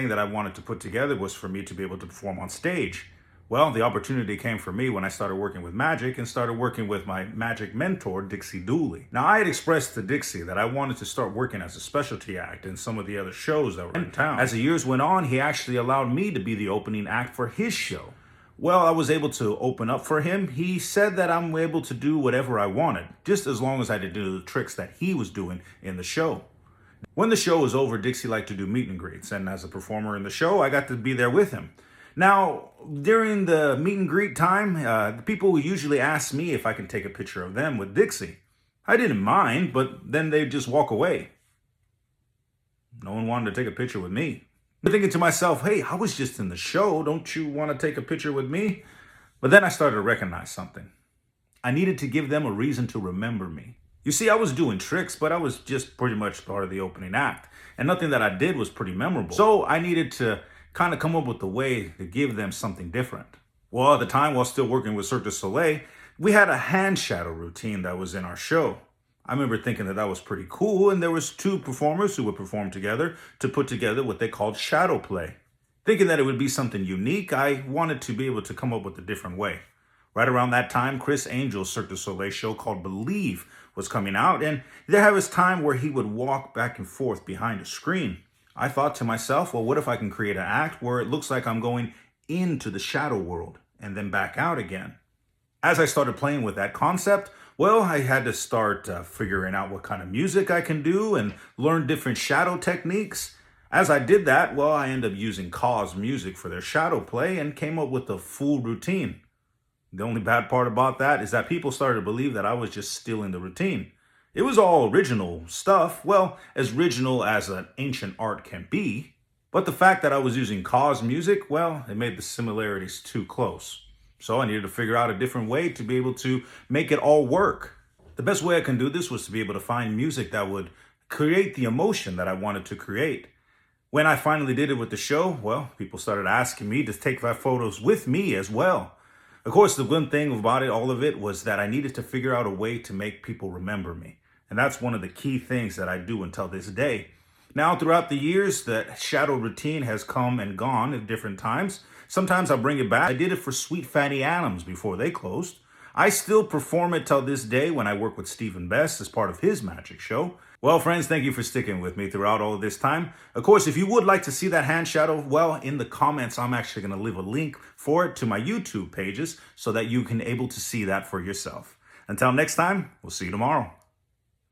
thing that I wanted to put together was for me to be able to perform on stage. Well, the opportunity came for me when I started working with magic and started working with my magic mentor, Dixie Dooley. Now, I had expressed to Dixie that I wanted to start working as a specialty act in some of the other shows that were in town. As the years went on, he actually allowed me to be the opening act for his show. Well, I was able to open up for him. He said that I'm able to do whatever I wanted, just as long as I did do the tricks that he was doing in the show. When the show was over, Dixie liked to do meet and greets, and as a performer in the show, I got to be there with him. Now, during the meet and greet time, the people usually ask me if I can take a picture of them with Dixie. I didn't mind, but then they'd just walk away. No one wanted to take a picture with me. I'm thinking to myself, hey, I was just in the show. Don't you want to take a picture with me? But then I started to recognize something. I needed to give them a reason to remember me. You see, I was doing tricks, but I was just pretty much part of the opening act. And nothing that I did was pretty memorable. So I needed to kind of come up with a way to give them something different. Well, at the time, while still working with Cirque du Soleil, we had a hand shadow routine that was in our show. I remember thinking that was pretty cool, and there was two performers who would perform together to put together what they called shadow play. Thinking that it would be something unique, I wanted to be able to come up with a different way. Right around that time, Criss Angel's Cirque du Soleil show called Believe was coming out, and there was time where he would walk back and forth behind a screen. I thought to myself, well, what if I can create an act where it looks like I'm going into the shadow world and then back out again? As I started playing with that concept, well, I had to start figuring out what kind of music I can do and learn different shadow techniques. As I did that, well, I ended up using KAWS music for their shadow play and came up with a full routine. The only bad part about that is that people started to believe that I was just stealing the routine. It was all original stuff, well, as original as an ancient art can be. But the fact that I was using KAWS music, well, it made the similarities too close. So I needed to figure out a different way to be able to make it all work. The best way I can do this was to be able to find music that would create the emotion that I wanted to create. When I finally did it with the show, well, people started asking me to take photos with me as well. Of course, the one thing about it, all of it, was that I needed to figure out a way to make people remember me. And that's one of the key things that I do until this day. Now, throughout the years, the shadow routine has come and gone at different times. Sometimes I'll bring it back. I did it for Sweet Fatty Adams before they closed. I still perform it till this day when I work with Stephen Best as part of his magic show. Well, friends, thank you for sticking with me throughout all of this time. Of course, if you would like to see that hand shadow, well, in the comments, I'm actually going to leave a link for it to my YouTube pages so that you can able to see that for yourself. Until next time, we'll see you tomorrow.